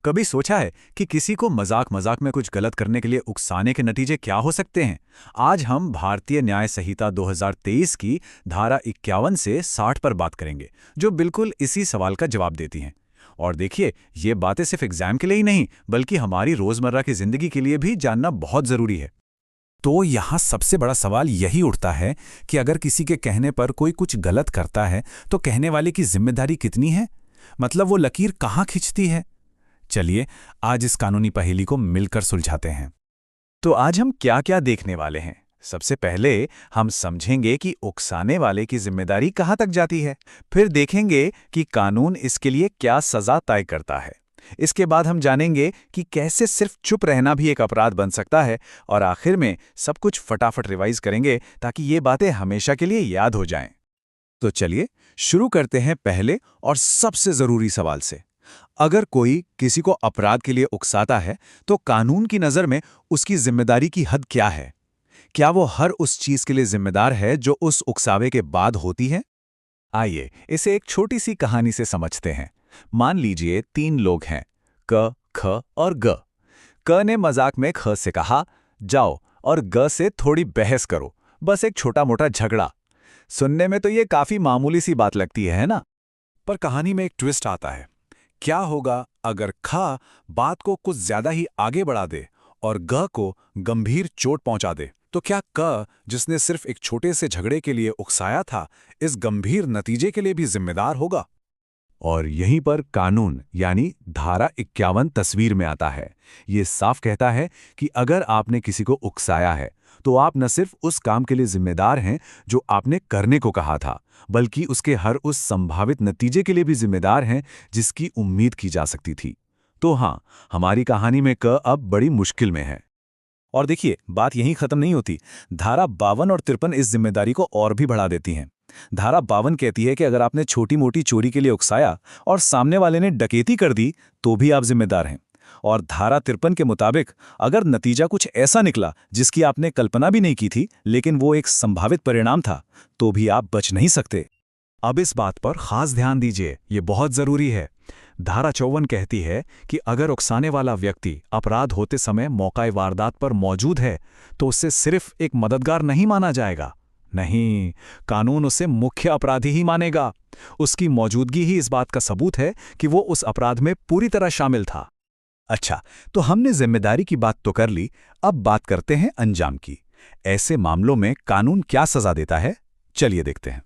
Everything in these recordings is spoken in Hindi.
कभी सोचा है कि किसी को मजाक मजाक में कुछ गलत करने के लिए उकसाने के नतीजे क्या हो सकते हैं? आज हम भारतीय न्याय संहिता 2023 की धारा 51 से 60 पर बात करेंगे, जो बिल्कुल इसी सवाल का जवाब देती हैं। और देखिए, ये बातें सिर्फ एग्जाम के लिए ही नहीं, बल्कि हमारी रोजमर्रा की जिंदगी के लिए भी जानना बहुत जरूरी है। तो यहाँ सबसे बड़ा सवाल यही उठता है कि अगर किसी के कहने पर कोई कुछ गलत करता है तो कहने वाले की जिम्मेदारी कितनी है? मतलब वो लकीर कहाँ खिंचती है? चलिए आज इस कानूनी पहेली को मिलकर सुलझाते हैं। तो आज हम क्या क्या देखने वाले हैं? सबसे पहले हम समझेंगे कि उकसाने वाले की जिम्मेदारी कहाँ तक जाती है। फिर देखेंगे कि कानून इसके लिए क्या सजा तय करता है। इसके बाद हम जानेंगे कि कैसे सिर्फ चुप रहना भी एक अपराध बन सकता है। और आखिर में सब कुछ फटाफट रिवाइज करेंगे ताकि ये बातें हमेशा के लिए याद हो जाएं। तो चलिए शुरू करते हैं पहले और सबसे जरूरी सवाल से। अगर कोई किसी को अपराध के लिए उकसाता है तो कानून की नजर में उसकी जिम्मेदारी की हद क्या है? क्या वो हर उस चीज के लिए जिम्मेदार है जो उस उकसावे के बाद होती है? आइए इसे एक छोटी सी कहानी से समझते हैं। मान लीजिए 3 लोग हैं, क, ख और ग। क ने मजाक में ख से कहा, जाओ और ग से थोड़ी बहस करो, बस एक छोटा मोटा झगड़ा। सुनने में तो ये काफी मामूली सी बात लगती है ना? पर कहानी में एक ट्विस्ट आता है। क्या होगा अगर ख बात को कुछ ज्यादा ही आगे बढ़ा दे और ग को गंभीर चोट पहुंचा दे? तो क्या क, जिसने सिर्फ एक छोटे से झगड़े के लिए उकसाया था, इस गंभीर नतीजे के लिए भी जिम्मेदार होगा? और यहीं पर कानून यानी धारा 51 तस्वीर में आता है। ये साफ कहता है कि अगर आपने किसी को उकसाया है तो आप न सिर्फ उस काम के लिए जिम्मेदार हैं जो आपने करने को कहा था, बल्कि उसके हर उस संभावित नतीजे के लिए भी जिम्मेदार हैं जिसकी उम्मीद की जा सकती थी। तो हाँ, हमारी कहानी में क अब बड़ी मुश्किल में है। और देखिए, बात यहीं खत्म नहीं होती। धारा 52 और 53 इस जिम्मेदारी को और भी बढ़ा देती हैं। धारा 52 कहती है कि अगर आपने छोटी मोटी चोरी के लिए उकसाया और सामने वाले ने डकैती कर दी तो भी आप जिम्मेदार हैं। और धारा 53 के मुताबिक अगर नतीजा कुछ ऐसा निकला जिसकी आपने कल्पना भी नहीं की थी, लेकिन वो एक संभावित परिणाम था, तो भी आप बच नहीं सकते। अब इस बात पर खास ध्यान दीजिए, ये बहुत जरूरी है। धारा 54 कहती है कि अगर उकसाने वाला व्यक्ति अपराध होते समय मौका-ए वारदात पर मौजूद है तो उसे सिर्फ एक मददगार नहीं माना जाएगा। नहीं, कानून उसे मुख्य अपराधी ही मानेगा। उसकी मौजूदगी ही इस बात का सबूत है कि वो उस अपराध में पूरी तरह शामिल था। अच्छा, तो हमने जिम्मेदारी की बात तो कर ली, अब बात करते हैं अंजाम की। ऐसे मामलों में कानून क्या सजा देता है? चलिए देखते हैं।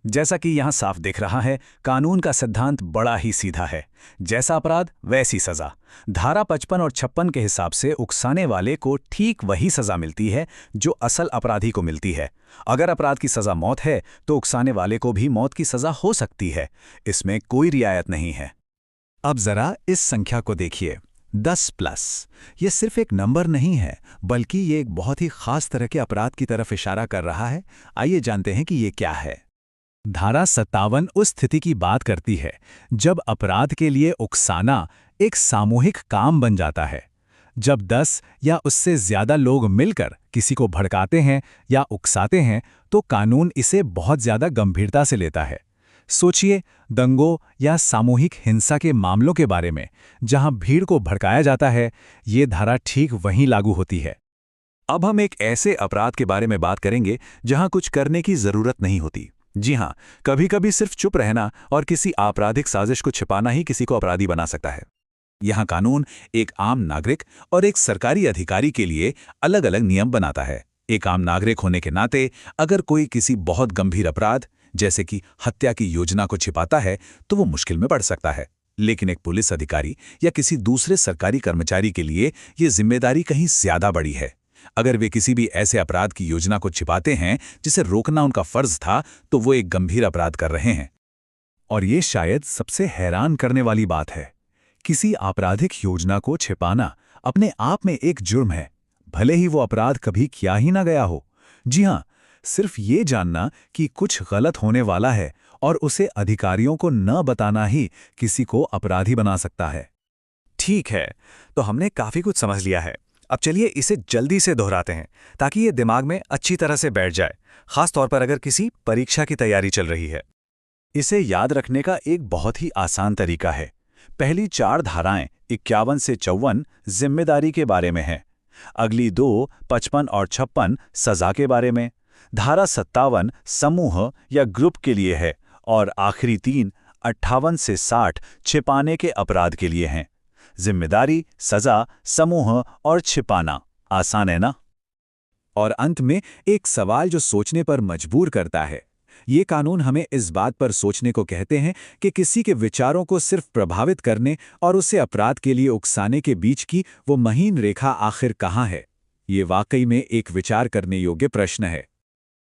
जैसा कि यहां साफ दिख रहा है, कानून का सिद्धांत बड़ा ही सीधा है। जैसा अपराध वैसी सजा। धारा 55 और 56 के हिसाब से उकसाने वाले को ठीक वही सजा मिलती है जो असल अपराधी को मिलती है। अगर अपराध की सजा मौत है तो उकसाने वाले को भी मौत की सजा हो सकती है। इसमें कोई रियायत नहीं है। अब जरा इस संख्या को देखिए, 10+। ये सिर्फ एक नंबर नहीं है, बल्कि ये एक बहुत ही खास तरह के अपराध की तरफ इशारा कर रहा है। आइए जानते हैं कि ये क्या है। धारा 57 उस स्थिति की बात करती है जब अपराध के लिए उकसाना एक सामूहिक काम बन जाता है। जब 10 या उससे ज्यादा लोग मिलकर किसी को भड़काते हैं या उकसाते हैं तो कानून इसे बहुत ज्यादा गंभीरता से लेता है। सोचिए दंगों या सामूहिक हिंसा के मामलों के बारे में, जहां भीड़ को भड़काया जाता है, ये धारा ठीक वहीं लागू होती है। अब हम एक ऐसे अपराध के बारे में बात करेंगे जहां कुछ करने की जरूरत नहीं होती। जी हां, कभी-कभी सिर्फ चुप रहना और किसी आपराधिक साजिश को छिपाना ही किसी को अपराधी बना सकता है। यहां कानून एक आम नागरिक और एक सरकारी अधिकारी के लिए अलग-अलग नियम बनाता है। एक आम नागरिक होने के नाते अगर कोई किसी बहुत गंभीर अपराध जैसे कि हत्या की योजना को छिपाता है तो वो मुश्किल में पड़ सकता है। लेकिन एक पुलिस अधिकारी या किसी दूसरे सरकारी कर्मचारी के लिए ये जिम्मेदारी कहीं ज्यादा बड़ी है। अगर वे किसी भी ऐसे अपराध की योजना को छिपाते हैं जिसे रोकना उनका फर्ज था, तो वो एक गंभीर अपराध कर रहे हैं। और ये शायद सबसे हैरान करने वाली बात है। किसी आपराधिक योजना को छिपाना अपने आप में एक जुर्म है, भले ही वो अपराध कभी किया ही ना गया हो। जी हां, सिर्फ ये जानना कि कुछ गलत होने वाला है और उसे अधिकारियों को न बताना ही किसी को अपराधी बना सकता है। ठीक है, तो हमने काफी कुछ समझ लिया है। अब चलिए इसे जल्दी से दोहराते हैं ताकि ये दिमाग में अच्छी तरह से बैठ जाए, खास तौर पर अगर किसी परीक्षा की तैयारी चल रही है। इसे याद रखने का एक बहुत ही आसान तरीका है। पहली 4 धाराएं 51 से 54 जिम्मेदारी के बारे में है। अगली 2, 55 और 56 सजा के बारे में। धारा 57 समूह या ग्रुप के लिए है और आखिरी 3, 58 से 60 छिपाने के अपराध के लिए हैं। जिम्मेदारी, सजा, समूह और छिपाना आसान है ना? और अंत में एक सवाल जो सोचने पर मजबूर करता है। ये कानून हमें इस बात पर सोचने को कहते हैं कि किसी के विचारों को सिर्फ प्रभावित करने और उसे अपराध के लिए उकसाने के बीच की वो महीन रेखा आखिर कहाँ है? ये वाकई में एक विचार करने योग्य प्रश्न है।